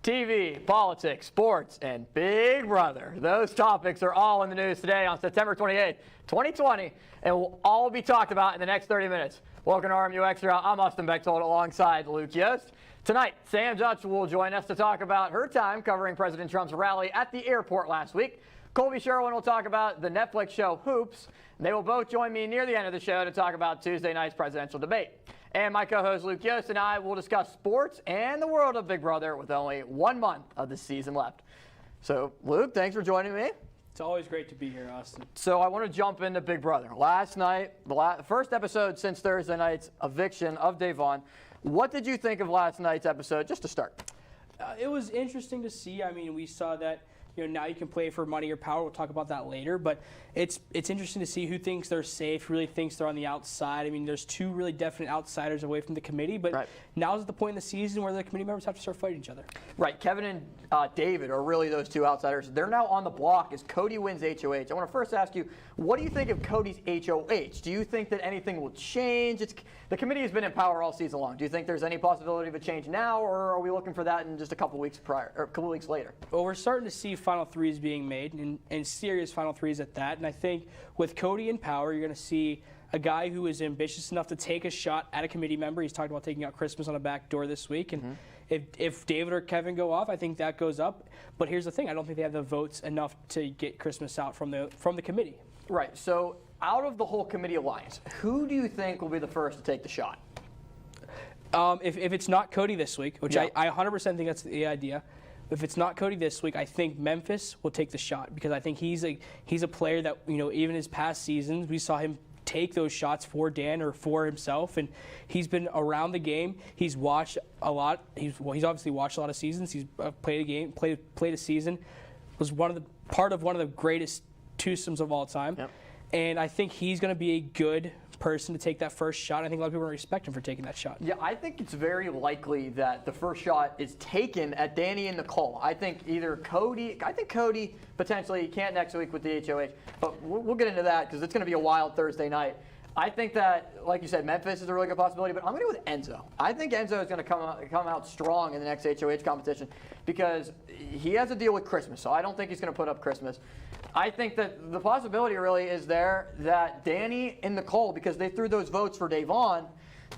TV, politics, sports, and Big Brother. Those topics are all in the news today on September 28th, 2020, and will all be talked about in the next 30 minutes. Welcome to RMU Extra. I'm Austin Bechtold alongside Luke Yost. Tonight, Sam Dutch will join us to talk about her time covering President Trump's rally at the airport last week. Colby Sherwin will talk about the Netflix show Hoops. They will both join me near the end of the show to talk about Tuesday night's presidential debate. And my co-host Luke Yost and I will discuss sports and the world of Big Brother with only 1 month of the season left. So, Luke, thanks for joining me. It's always great to be here, Austin. So I want to jump into Big Brother. Last night, the first episode since Thursday night's eviction of Davon. What did you think of last night's episode, just to start? It was interesting to see. I mean, we saw that now you can play for money or power. We'll talk about that later. But it's interesting to see who thinks they're safe, who really thinks they're on the outside. I mean, there's two really definite outsiders away from the committee. But now is the point in the season where the committee members have to start fighting each other. Right. Kevin and David are really those two outsiders. They're now on the block as Cody wins HOH. I want to first ask you, what do you think of Cody's HOH? Do you think that anything will change? The committee has been in power all season long. Do you think there's any possibility of a change now, or are we looking for that in just a couple weeks prior, or a couple weeks later? Well, we're starting to see final threes being made, and serious final threes at that. And I think with Cody in power, you're going to see a guy who is ambitious enough to take a shot at a committee member. He's talked about taking out Christmas on a back door this week. And if David or Kevin go off, I think that goes up. But here's the thing. I don't think they have the votes enough to get Christmas out from the committee. Right. So out of the whole committee alliance, who do you think will be the first to take the shot? If it's not Cody this week, which I 100% think that's the idea. If it's not Cody this week, I think Memphis will take the shot, because I think he's a player that, even his past seasons, we saw him take those shots for Dan or for himself, and he's been around the game. He's watched a lot. He's obviously watched a lot of seasons. He's played a game, played a season. Was part of one of the greatest twosomes of all time. Yep. And I think he's going to be a good person to take that first shot. I think a lot of people are going to respect him for taking that shot. Yeah, I think it's very likely that the first shot is taken at Danny and Nicole. I think Cody potentially can't next week with the HOH, but we'll get into that because it's going to be a wild Thursday night. I think that, like you said, Memphis is a really good possibility, but I'm going to go with Enzo. I think Enzo is going to come out strong in the next HOH competition because he has a deal with Christmas, so I don't think he's going to put up Christmas. I think that the possibility really is there that Danny and Nicole, because they threw those votes for Davon,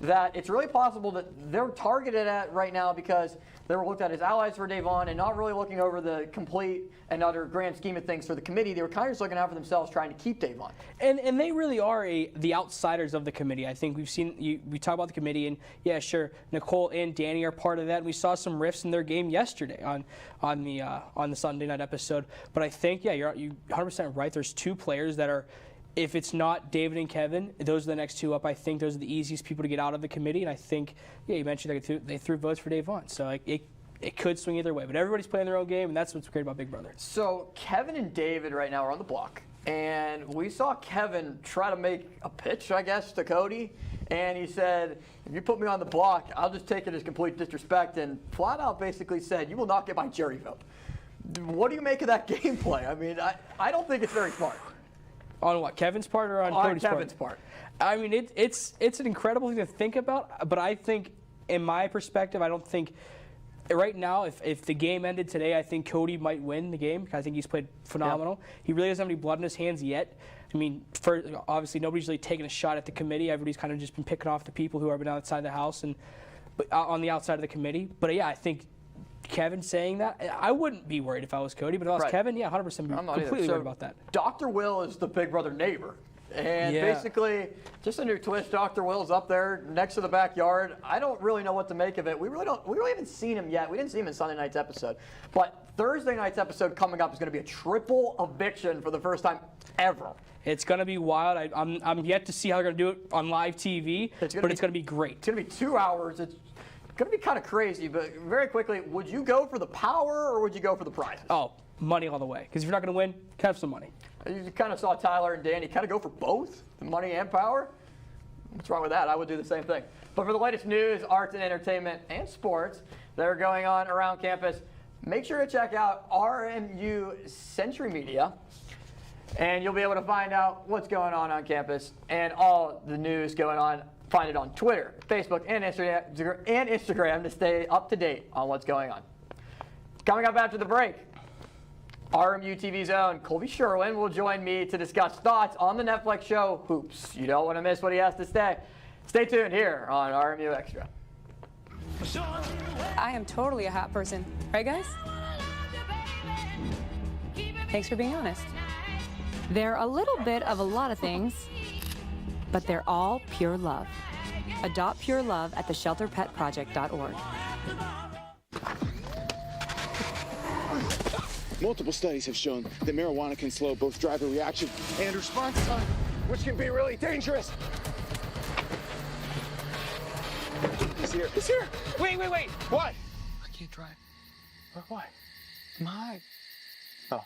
that it's really possible that they're targeted at right now because they were looked at as allies for Davon and not really looking over the complete and utter grand scheme of things for the committee. They were kind of just looking out for themselves, trying to keep Davon. And they really are the outsiders of the committee. I think we talk about the committee, and yeah, sure, Nicole and Danny are part of that. And we saw some rifts in their game yesterday on the Sunday night episode. But I think, yeah, you're 100% right. There's two players that are, if it's not David and Kevin, those are the next two up. I think those are the easiest people to get out of the committee. And I think, yeah, you mentioned they threw votes for Davon. So it could swing either way. But everybody's playing their own game, and that's what's great about Big Brother. So Kevin and David right now are on the block. And we saw Kevin try to make a pitch, I guess, to Cody. And he said, if you put me on the block, I'll just take it as complete disrespect. And flat out basically said, you will not get my jury vote. What do you make of that gameplay? I mean, I don't think it's very smart. On what, Kevin's part or on Cody's part? On Kevin's part. I mean, it's an incredible thing to think about, but I think, in my perspective, I don't think, right now, if the game ended today, I think Cody might win the game, because I think he's played phenomenal. Yep. He really doesn't have any blood in his hands yet. I mean, obviously, nobody's really taken a shot at the committee. Everybody's kind of just been picking off the people who have been outside the house and on the outside of the committee. But yeah, I think Kevin saying that, I wouldn't be worried if I was Cody, but if I was Kevin, yeah, 100% be completely worried about that. Dr. Will is the Big Brother neighbor. And basically, just a new twist. Dr. Will's up there next to the backyard. I don't really know what to make of it. We really haven't seen him yet. We didn't see him in Sunday night's episode. But Thursday night's episode coming up is going to be a triple eviction for the first time ever. It's going to be wild. I'm yet to see how they're going to do it on live TV, but it's going to be great. It's going to be 2 hours. It's going to be kind of crazy, but very quickly, would you go for the power or would you go for the prizes? Oh, money all the way. Because if you're not going to win, have some money. You kind of saw Tyler and Danny kind of go for both, the money and power. What's wrong with that? I would do the same thing. But for the latest news, arts and entertainment, and sports that are going on around campus, make sure to check out RMU Century Media, and you'll be able to find out what's going on campus and all the news going on. Find it on Twitter, Facebook, and Instagram to stay up to date on what's going on. Coming up after the break, RMU-TV's own Colby Sherwin will join me to discuss thoughts on the Netflix show Hoops. You don't want to miss what he has to say. Stay tuned here on RMU Extra. I am totally a hot person. Right, guys? Thanks for being honest. They're a little bit of a lot of things, but they're all pure love. Adopt pure love at theshelterpetproject.org. Multiple studies have shown that marijuana can slow both driver reaction and response time, which can be really dangerous. He's here. He's here. Wait. What? I can't drive. Why? I'm high. Oh.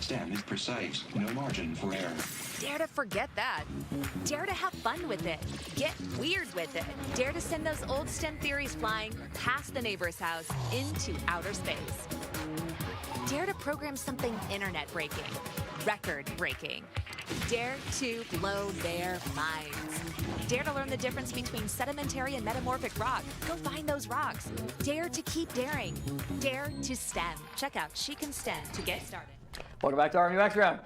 Stem is precise, no margin for error. Dare to forget that. Dare to have fun with it. Get weird with it. Dare to send those old STEM theories flying past the neighbor's house into outer space. Dare to program something internet-breaking, record-breaking. Dare to blow their minds. Dare to learn the difference between sedimentary and metamorphic rock. Go find those rocks. Dare to keep daring. Dare to STEM. Check out She Can STEM to get started. Welcome back to RMU Extra.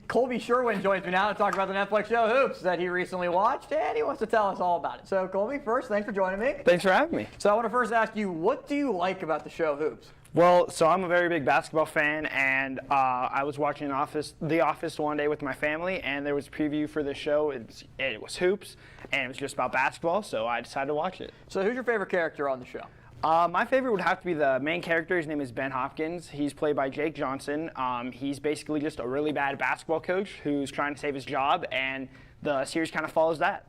Colby Sherwin joins me now to talk about the Netflix show Hoops that he recently watched, and he wants to tell us all about it. So, Colby, first, thanks for joining me. Thanks for having me. So I want to first ask you, what do you like about the show Hoops? Well, so I'm a very big basketball fan, and I was watching The Office one day with my family, and there was a preview for the show. It was Hoops, and it was just about basketball, so I decided to watch it. So who's your favorite character on the show? My favorite would have to be the main character. His name is Ben Hopkins. He's played by Jake Johnson. He's basically just a really bad basketball coach who's trying to save his job, and the series kind of follows that.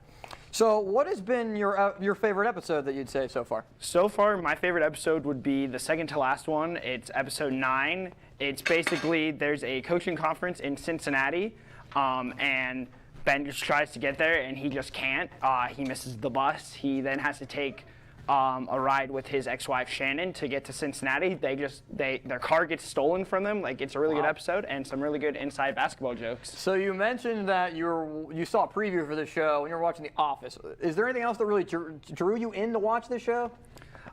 So what has been your favorite episode that you'd say so far? So far, my favorite episode would be the second to last one. It's episode 9. It's basically, there's a coaching conference in Cincinnati, and Ben just tries to get there, and he just can't. He misses the bus. He then has to take a ride with his ex-wife Shannon to get to Cincinnati. Their car gets stolen from them. Like, it's a really good episode and some really good inside basketball jokes. So you mentioned that you saw a preview for the show when you were watching The Office. Is there anything else that really drew you in to watch the show?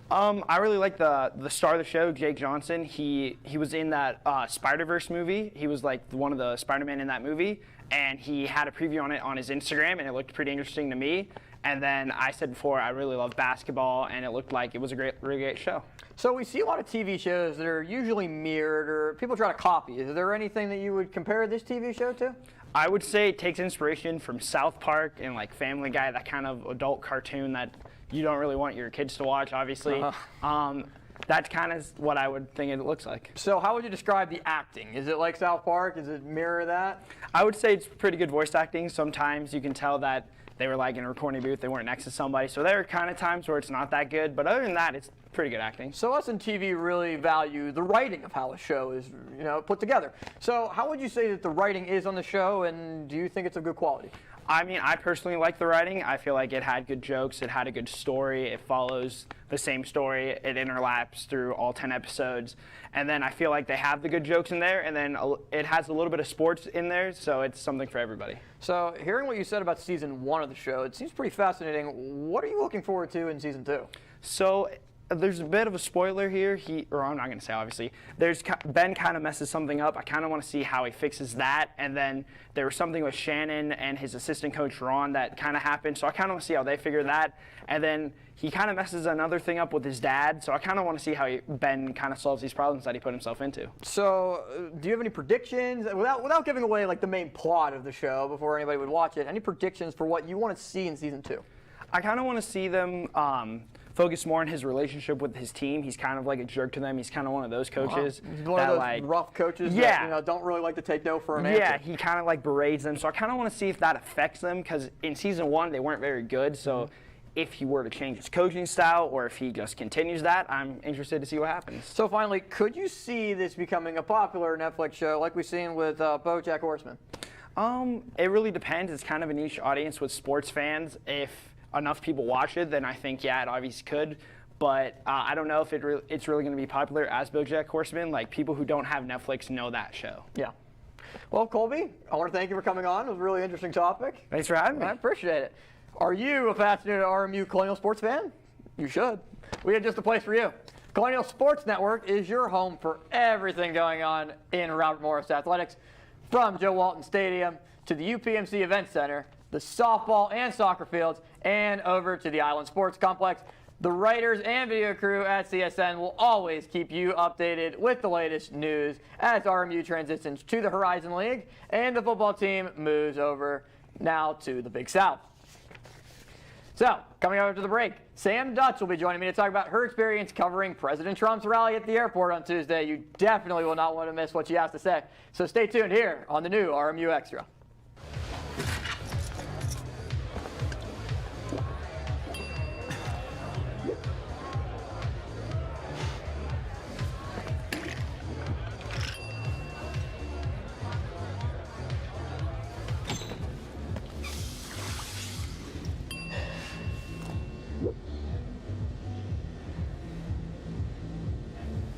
I really like the star of the show, Jake Johnson. He was in that Spider-Verse movie. He was like one of the Spider-Man in that movie, and he had a preview on it on his Instagram, and it looked pretty interesting to me. And then I said before, I really love basketball, and it looked like it was a really great show. So we see a lot of TV shows that are usually mirrored, or people try to copy. Is there anything that you would compare this TV show to? I would say it takes inspiration from South Park and like Family Guy, that kind of adult cartoon that you don't really want your kids to watch, obviously. That's kind of what I would think it looks like. So how would you describe the acting? Is it like South Park? Does it mirror that? I would say it's pretty good voice acting. Sometimes you can tell that they were like in a recording booth, they weren't next to somebody. So there are kind of times where it's not that good, but other than that, it's pretty good acting. So us in TV really value the writing of how a show is, put together. So how would you say that the writing is on the show, and do you think it's of good quality? I mean, I personally like the writing. I feel like it had good jokes, it had a good story, it follows the same story, it interlaps through all 10 episodes. And then I feel like they have the good jokes in there, and then it has a little bit of sports in there, so it's something for everybody. So hearing what you said about season 1 of the show, it seems pretty fascinating. What are you looking forward to in season 2? So there's a bit of a spoiler here. I'm not going to say, obviously. Ben kind of messes something up. I kind of want to see how he fixes that. And then there was something with Shannon and his assistant coach, Ron, that kind of happened. So I kind of want to see how they figure that. And then he kind of messes another thing up with his dad. So I kind of want to see how Ben kind of solves these problems that he put himself into. So do you have any predictions, without giving away like the main plot of the show before anybody would watch it, any predictions for what you want to see in season 2? I kind of want to see them focus more on his relationship with his team. He's kind of like a jerk to them. He's kind of one of those coaches. He's one of those like, rough coaches yeah, that don't really like to take no for an answer. Yeah, he kind of like berates them. So I kind of want to see if that affects them, because in season 1 they weren't very good. So if he were to change his coaching style, or if he just continues that, I'm interested to see what happens. So finally, could you see this becoming a popular Netflix show like we've seen with BoJack Horseman? It really depends. It's kind of a niche audience with sports fans. If enough people watch it, then I think, yeah, it obviously could. But I don't know if it's really going to be popular as BoJack Horseman. Like, people who don't have Netflix know that show. Yeah. Well, Colby, I want to thank you for coming on. It was a really interesting topic. Thanks for having me. I appreciate it. Are you a passionate RMU Colonial sports fan? You should. We have just the place for you. Colonial Sports Network is your home for everything going on in Robert Morris Athletics, from Joe Walton Stadium to the UPMC Event Center, the softball and soccer fields, and over to the Island Sports Complex. The writers and video crew at CSN will always keep you updated with the latest news as RMU transitions to the Horizon League and the football team moves over now to the Big South. So, coming up after the break, Sam Dutch will be joining me to talk about her experience covering President Trump's rally at the airport on Tuesday. You definitely will not want to miss what she has to say. So stay tuned here on the new RMU Extra.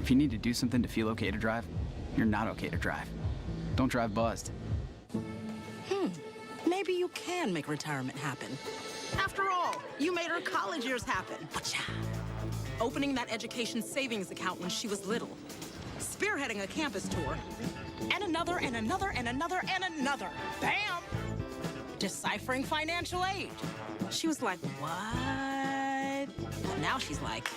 If you need to do something to feel okay to drive, you're not okay to drive. Don't drive buzzed. Maybe you can make retirement happen. After all, you made her college years happen. Opening that education savings account when she was little. Spearheading a campus tour. And another, and another, and another, and another. Bam! Deciphering financial aid. She was like, what? But now she's like,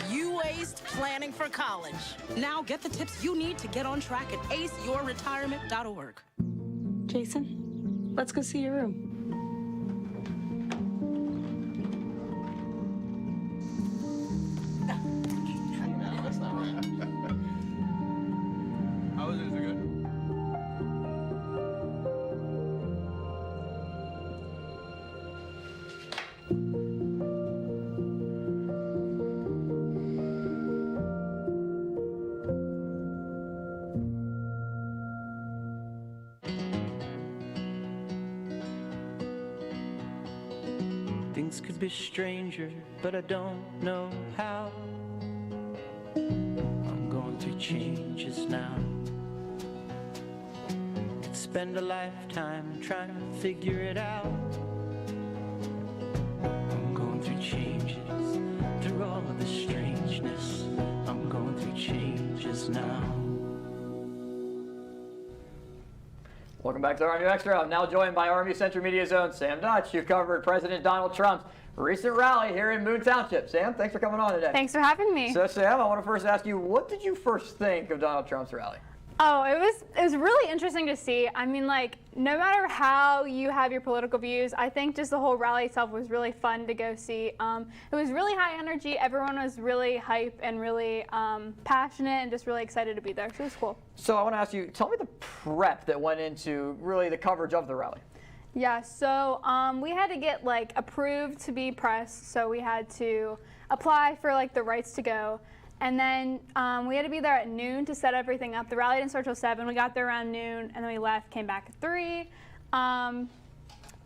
you aced planning for college. Now get the tips you need to get on track at aceyourretirement.org. Jason, let's go see your room. That's not right. How is it? Is it good? Things could be stranger, but I don't know how. I'm going through changes now. Could spend a lifetime trying to figure it out. I'm going through changes, through all of the strangeness. I'm going through changes now. Welcome back to RMU Extra. I'm now joined by RMU Central Media Zone Sam Dutch, who covered President Donald Trump's recent rally here in Moon Township. Sam, thanks for coming on today. Thanks for having me. So Sam, I want to first ask you, what did you first think of Donald Trump's rally? Oh, it was really interesting to see. I mean, like, no matter how you have your political views, I think just the whole rally itself was really fun to go see. It was really high energy. Everyone was really hype and really passionate and just really excited to be there. So it was cool. So I want to ask you, tell me the prep that went into really the coverage of the rally. Yeah, so we had to get like approved to be press. So we had to apply for like the rights to go. And then we had to be there at noon to set everything up. The rally didn't start till 7. We got there around noon, and then we left, came back at 3.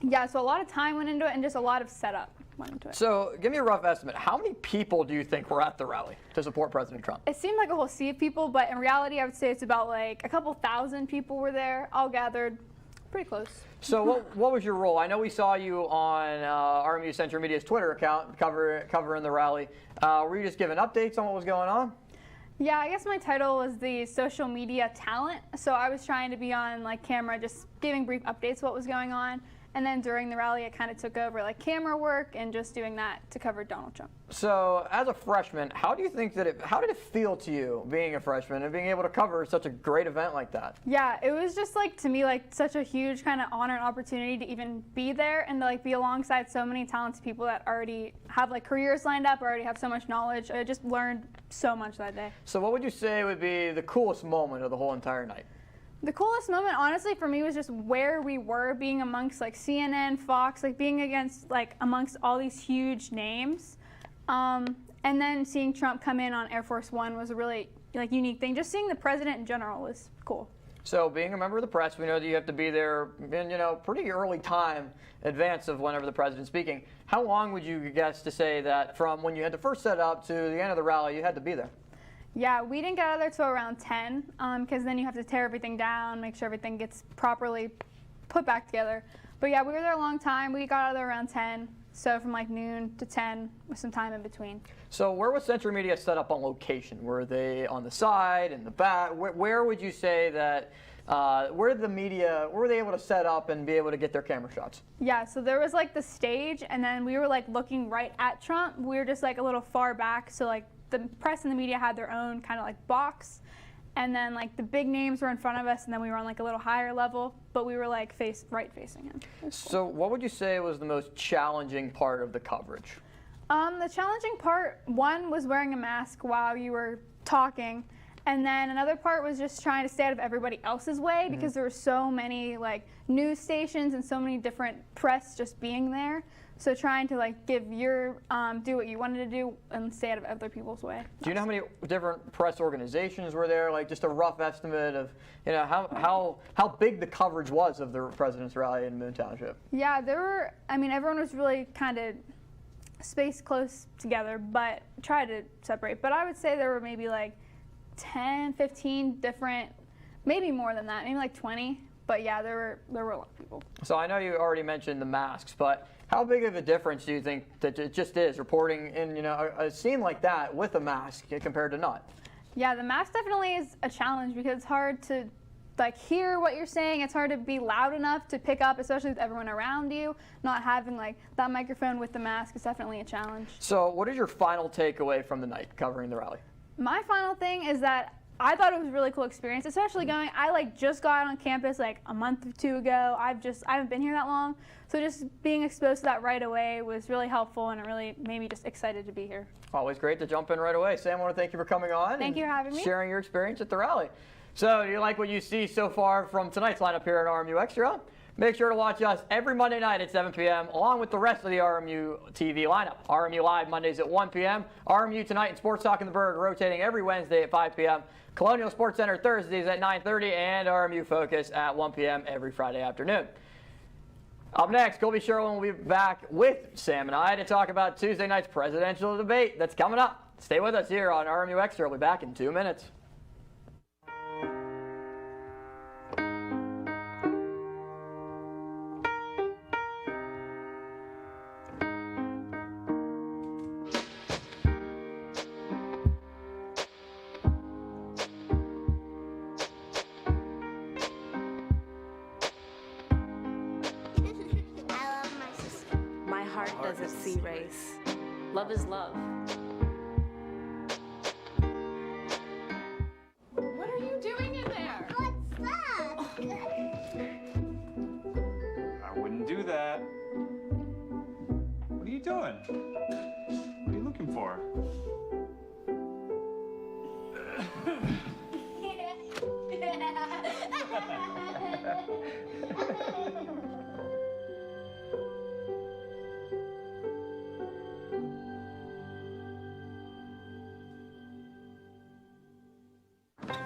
Yeah, so a lot of time went into it, and just a lot of setup went into it. So give me a rough estimate. How many people do you think were at the rally to support President Trump? It seemed like a whole sea of people, but in reality, I would say it's about like a couple thousand people were there, all gathered. Pretty close. So what was your role? I know we saw you on RMU Central Media's Twitter account covering the rally. Were you just giving updates on what was going on? Yeah, I guess my title was the social media talent. So I was trying to be on like camera, just giving brief updates of what was going on. And then during the rally, I kind of took over like camera work and just doing that to cover Donald Trump. So as a freshman, how do you think how did it feel to you being a freshman and being able to cover such a great event like that? Yeah, it was just like, to me, like such a huge kind of honor and opportunity to even be there and to like be alongside so many talented people that already have like careers lined up, already have so much knowledge. I just learned so much that day. So what would you say would be the coolest moment of the whole entire night? The coolest moment, honestly, for me was just where we were, being amongst like CNN, Fox, like being amongst all these huge names. And then seeing Trump come in on Air Force One was a really like unique thing. Just seeing the president in general was cool. So being a member of the press, we know that you have to be there in, pretty early time advance of whenever the president's speaking. How long would you guess to say that from when you had to first set up to the end of the rally, you had to be there? Yeah, we didn't get out of there till around 10, because then you have to tear everything down, make sure everything gets properly put back together. But yeah, we were there a long time. We got out of there around 10, so from like noon to 10 with some time in between. So where was Century Media set up on location? Were they on the side, in the back? Where would you say that, where were they able to set up and be able to get their camera shots? Yeah, so there was like the stage, and then we were like looking right at Trump. We were just like a little far back, so like the press and the media had their own kind of like box, and then like the big names were in front of us, and then we were on like a little higher level, but we were like right facing him. So what would you say was the most challenging part of the coverage? The challenging part, one, was wearing a mask while you were talking, and then another part was just trying to stay out of everybody else's way, because there were so many like news stations and so many different press just being there. So trying to like give do what you wanted to do and stay out of other people's way. Do you know how many different press organizations were there? Like just a rough estimate of, how big the coverage was of the president's rally in Moon Township? Yeah, everyone was really kind of spaced close together, but tried to separate. But I would say there were maybe like 10, 15 different, maybe more than that, maybe like 20. But yeah, there were a lot of people. So I know you already mentioned the masks, but how big of a difference do you think that it just is reporting in a scene like that with a mask compared to not? Yeah, the mask definitely is a challenge, because it's hard to like hear what you're saying. It's hard to be loud enough to pick up, especially with everyone around you. Not having like that microphone with the mask is definitely a challenge. So what is your final takeaway from the night covering the rally? My final thing is that I thought it was a really cool experience, especially I like just got out on campus like a month or two ago. I haven't been here that long. So just being exposed to that right away was really helpful, and it really made me just excited to be here. Always great to jump in right away. Sam, I want to thank you for coming on. Thank you for having me. Sharing your experience at the rally. So do you like what you see so far from tonight's lineup here at RMU Extra? Make sure to watch us every Monday night at 7 p.m. along with the rest of the RMU-TV lineup. RMU Live Mondays at 1 p.m. RMU Tonight and Sports Talk in the Bird rotating every Wednesday at 5 p.m. Colonial Sports Center Thursdays at 9:30, and RMU Focus at 1 p.m. every Friday afternoon. Up next, Colby Sherwin will be back with Sam and I to talk about Tuesday night's presidential debate that's coming up. Stay with us here on RMU Extra. We'll be back in 2 minutes. Doesn't see race. Love is love. What are you doing in there? What's that? I wouldn't do that. What are you doing? What are you looking for?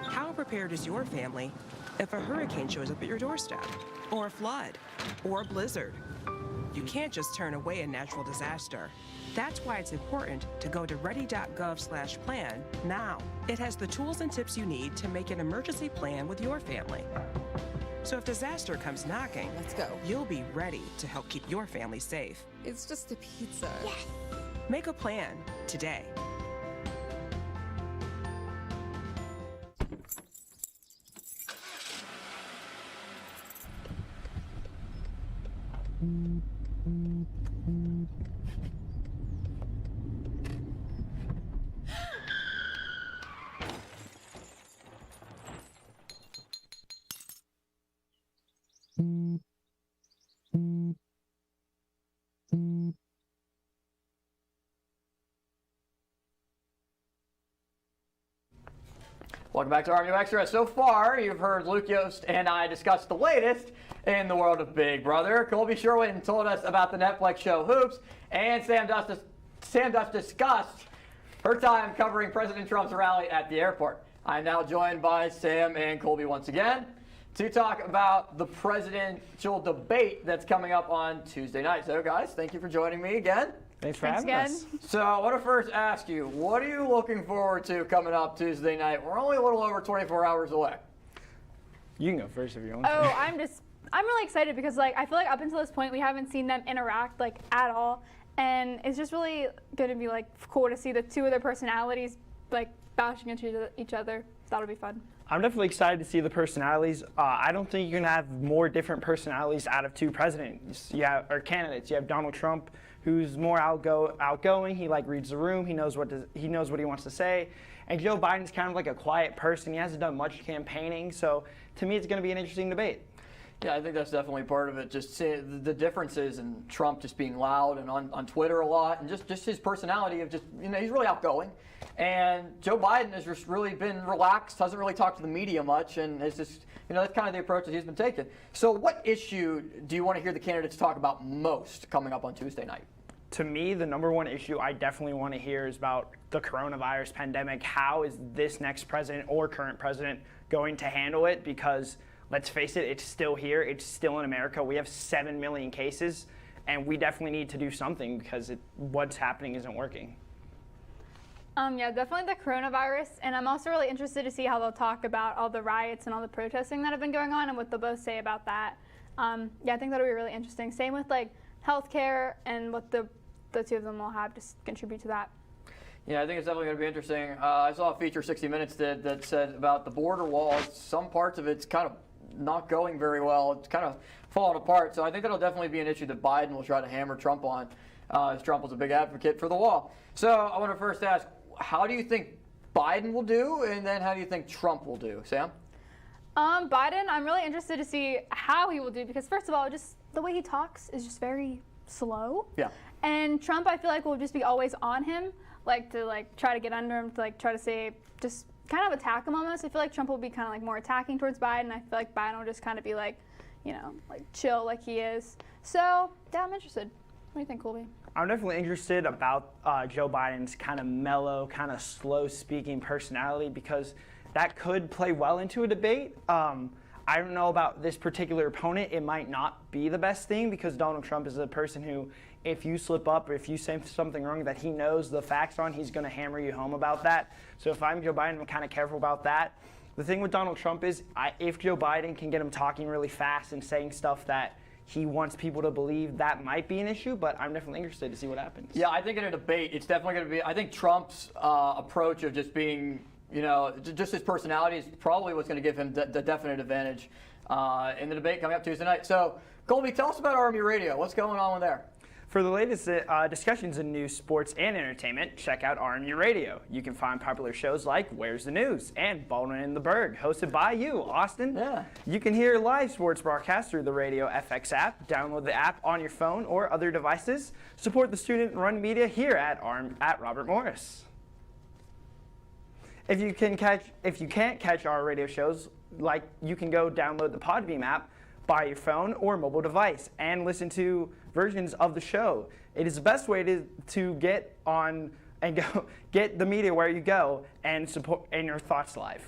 How prepared is your family if a hurricane shows up at your doorstep, or a flood, or a blizzard? You can't just turn away a natural disaster. That's why it's important to go to ready.gov/plan now. It has the tools and tips you need to make an emergency plan with your family. So if disaster comes knocking, let's go. You'll be ready to help keep your family safe. It's just a pizza. Yes. Make a plan today. Welcome back to RMU Extra. So far, you've heard Luke Yost and I discuss the latest in the world of Big Brother. Colby Sherwin told us about the Netflix show Hoops, and Sam Dust discussed her time covering President Trump's rally at the airport. I'm now joined by Sam and Colby once again to talk about the presidential debate that's coming up on Tuesday night. So, guys, thank you for joining me again. Thanks for having us. So I want to first ask you, what are you looking forward to coming up Tuesday night? We're only a little over 24 hours away. You can go first if you want. Oh, I'm really excited because like I feel like up until this point we haven't seen them interact like at all, and it's just really going to be like cool to see the two of their personalities like bashing into each other. That'll be fun. I'm definitely excited to see the personalities. I don't think you can have more different personalities out of two presidents. Or candidates. You have Donald Trump, who's more outgoing. He like reads the room. He knows what he wants to say. And Joe Biden's kind of like a quiet person. He hasn't done much campaigning. So to me, it's going to be an interesting debate. Yeah, I think that's definitely part of it. Just the differences in Trump just being loud and on Twitter a lot, and just his personality of just, he's really outgoing. And Joe Biden has just really been relaxed, hasn't really talked to the media much, and it's just, that's kind of the approach that he's been taking. So what issue do you want to hear the candidates talk about most coming up on Tuesday night? To me, the number one issue I definitely want to hear is about the coronavirus pandemic. How is this next president or current president going to handle it? Because let's face it, it's still here. It's still in America. We have 7 million cases, and we definitely need to do something because what's happening isn't working. Yeah, definitely the coronavirus, and I'm also really interested to see how they'll talk about all the riots and all the protesting that have been going on and what they'll both say about that. Yeah, I think that'll be really interesting. Same with like healthcare and what the two of them will have to contribute to that. Yeah, I think it's definitely going to be interesting. I saw a feature 60 Minutes did that said about the border wall. Some parts of it's kind of not going very well. It's kind of falling apart. So I think that'll definitely be an issue that Biden will try to hammer Trump on, as Trump was a big advocate for the wall. So I want to first ask, how do you think Biden will do, and then how do you think Trump will do? Sam? Biden, I'm really interested to see how he will do because first of all, just the way he talks is just very slow. Yeah. And Trump, I feel like, will just be always on him, to try to get under him, to try to say, just kind of attack him almost. I feel like Trump will be kind of more attacking towards Biden. I feel like Biden will just kind of be chill like he is. So, yeah, I'm interested. What do you think, Colby? I'm definitely interested about Joe Biden's kind of mellow, kind of slow-speaking personality because that could play well into a debate. I don't know about this particular opponent. It might not be the best thing because Donald Trump is a person who, if you slip up or if you say something wrong that he knows the facts on, he's going to hammer you home about that. So if I'm Joe Biden, I'm kind of careful about that. The thing with Donald Trump is if Joe Biden can get him talking really fast and saying stuff that he wants people to believe, that might be an issue, but I'm definitely interested to see what happens. Yeah, I think in a debate, it's definitely going to be, I think Trump's approach of just being, just his personality is probably what's going to give him the definite advantage in the debate coming up Tuesday night. So, Colby, tell us about RMU Radio. What's going on with there? For the latest discussions in news, sports, and entertainment, check out RMU Radio. You can find popular shows like Where's the News and Baldwin and the Berg, hosted by you, Austin. Yeah. You can hear live sports broadcasts through the Radio FX app. Download the app on your phone or other devices. Support the student-run media here at Robert Morris. If you can't catch our radio shows, you can go download the Podbeam app by your phone or mobile device and listen to versions of the show. It is the best way to get on and get the media where you go and support and your thoughts live.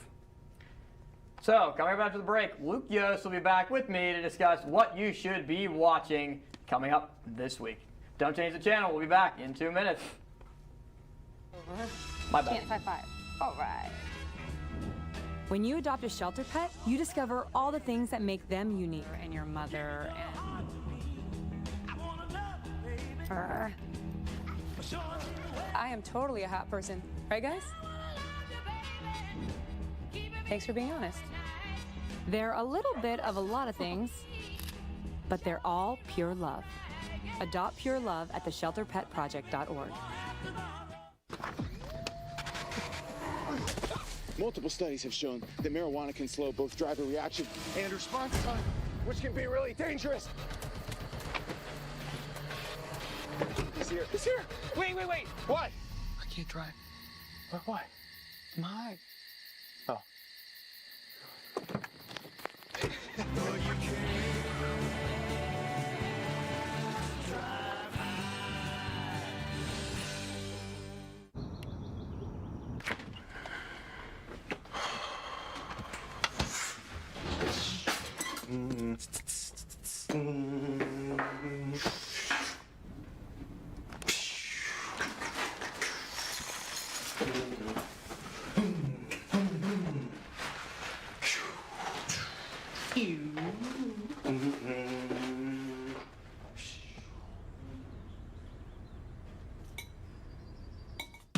So, coming up after the break, Luke Yost will be back with me to discuss what you should be watching coming up this week. Don't change the channel. We'll be back in 2 minutes. My bad. Can't high-five. All right. When you adopt a shelter pet, you discover all the things that make them unique. And your mother and fur. I am totally a hot person. Right, guys? Thanks for being honest. They're a little bit of a lot of things, but they're all pure love. Adopt pure love at theshelterpetproject.org. Multiple studies have shown that marijuana can slow both driver reaction and response time, which can be really dangerous. He's here. He's here. Wait. What? I can't drive. Why? My. Oh.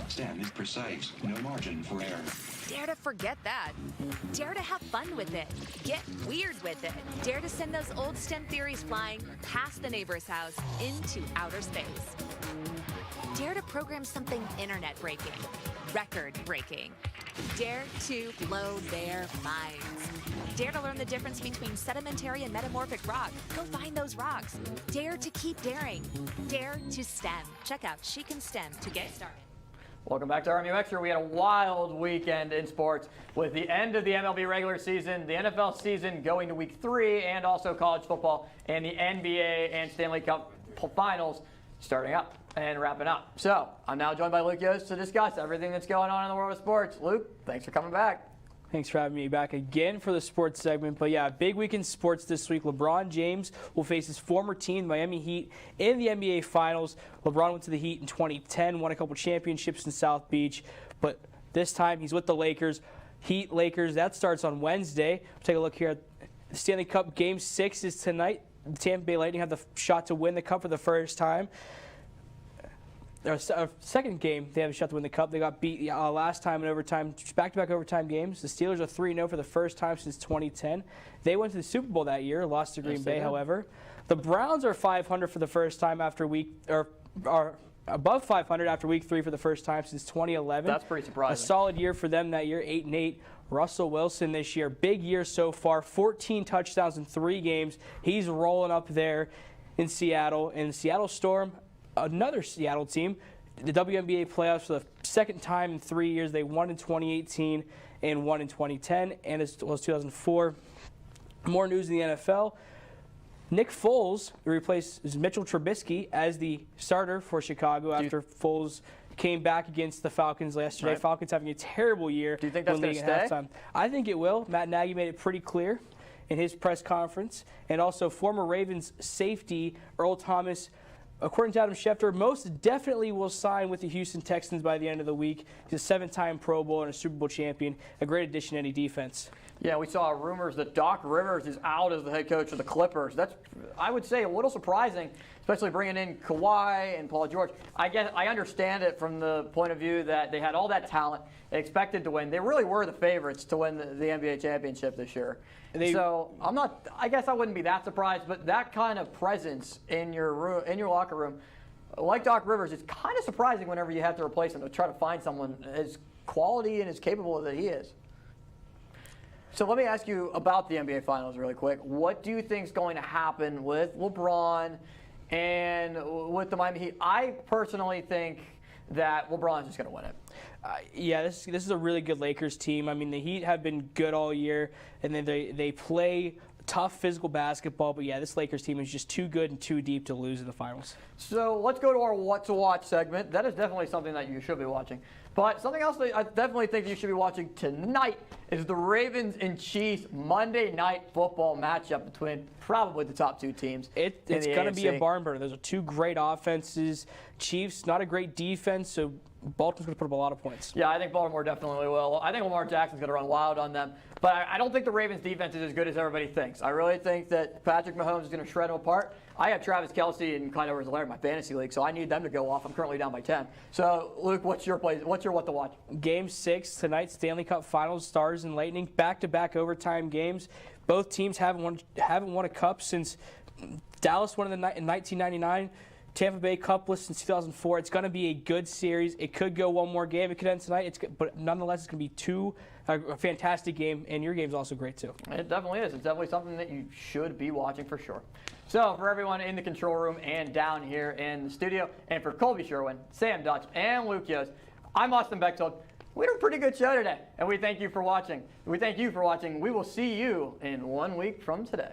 STEM is precise, no margin for error. Dare to forget that. Dare to have fun with it. Get weird with it. Dare to send those old STEM theories flying past the neighbor's house into outer space. Dare to program something internet-breaking, record-breaking. Dare to blow their minds. Dare to learn the difference between sedimentary and metamorphic rock. Go find those rocks. Dare to keep daring. Dare to STEM. Check out She Can STEM to get started. Welcome back to RMU Extra. We had a wild weekend in sports with the end of the MLB regular season, the NFL season going to week 3, and also college football and the NBA and Stanley Cup finals starting up and wrapping up. So I'm now joined by Luke Yost to discuss everything that's going on in the world of sports. Luke, thanks for coming back. Thanks for having me back again for the sports segment. But yeah, big week in sports this week. LeBron James will face his former team, the Miami Heat, in the NBA Finals. LeBron went to the Heat in 2010, won a couple championships in South Beach, but this time he's with the Lakers. Heat, Lakers, that starts on Wednesday. We'll take a look here at the Stanley Cup. Game 6 is tonight. The Tampa Bay Lightning have the shot to win the Cup for the first time. Their second game, they have a shot to win the Cup. They got beat last time in overtime, back-to-back overtime games. The Steelers are 3-0 for the first time since 2010. They went to the Super Bowl that year, lost to Green Bay, however. The Browns are 500 for the first time after are above 500 after week 3 for the first time since 2011. That's pretty surprising. A solid year for them that year, 8-8. Russell Wilson this year, big year so far, 14 touchdowns in 3 games. He's rolling up there in Seattle. And Seattle Storm, another Seattle team, the WNBA playoffs for the second time in 3 years. They won in 2018 and won in 2010, and it was 2004. More news in the NFL. Nick Foles replaced Mitchell Trubisky as the starter for Chicago after Foles came back against the Falcons yesterday. Right. Falcons having a terrible year. Do you think that's going to stay? Halftime. I think it will. Matt Nagy made it pretty clear in his press conference. And also former Ravens safety Earl Thomas, according to Adam Schefter, most definitely will sign with the Houston Texans by the end of the week. He's a 7-time Pro Bowl and a Super Bowl champion, a great addition to any defense. Yeah, we saw rumors that Doc Rivers is out as the head coach of the Clippers. That's, I would say, a little surprising, especially bringing in Kawhi and Paul George. I guess I understand it from the point of view that they had all that talent, they expected to win. They really were the favorites to win the NBA championship this year. So I guess I wouldn't be that surprised, but that kind of presence in your locker room, like Doc Rivers, it's kind of surprising whenever you have to replace him to try to find someone as quality and as capable that he is. So let me ask you about the NBA Finals really quick. What do you think is going to happen with LeBron and with the Miami Heat? I personally think that LeBron's just going to win it. Yeah, this is a really good Lakers team. I mean, the Heat have been good all year, and then they play tough physical basketball. But yeah, this Lakers team is just too good and too deep to lose in the finals. So let's go to our What to Watch segment. That is definitely something that you should be watching. But something else that I definitely think you should be watching tonight is the Ravens and Chiefs Monday Night Football matchup between probably the top 2 teams. It's going to be a barn burner. Those are 2 great offenses. Chiefs, not a great defense, so Baltimore's going to put up a lot of points. Yeah, I think Baltimore definitely will. I think Lamar Jackson's going to run wild on them. But I don't think the Ravens' defense is as good as everybody thinks. I really think that Patrick Mahomes is going to shred them apart. I have Travis Kelce and Clyde Edwards-Helaire in my fantasy league, so I need them to go off. I'm currently down by 10. So, Luke, what's your What to Watch? Game 6 tonight, Stanley Cup Finals, Stars and Lightning, back-to-back overtime games. Both teams haven't won a cup since Dallas won in 1999. Tampa Bay Cup-less since 2004. It's going to be a good series. It could go one more game. It could end tonight. But nonetheless, it's going to be a fantastic game, and your game's also great too. It definitely is. It's definitely something that you should be watching for sure. So for everyone in the control room and down here in the studio, and for Colby Sherwin, Sam Dutch, and Luke Yost, I'm Austin Bechtold. We had a pretty good show today, and we thank you for watching. We thank you for watching. We will see you in 1 week from today.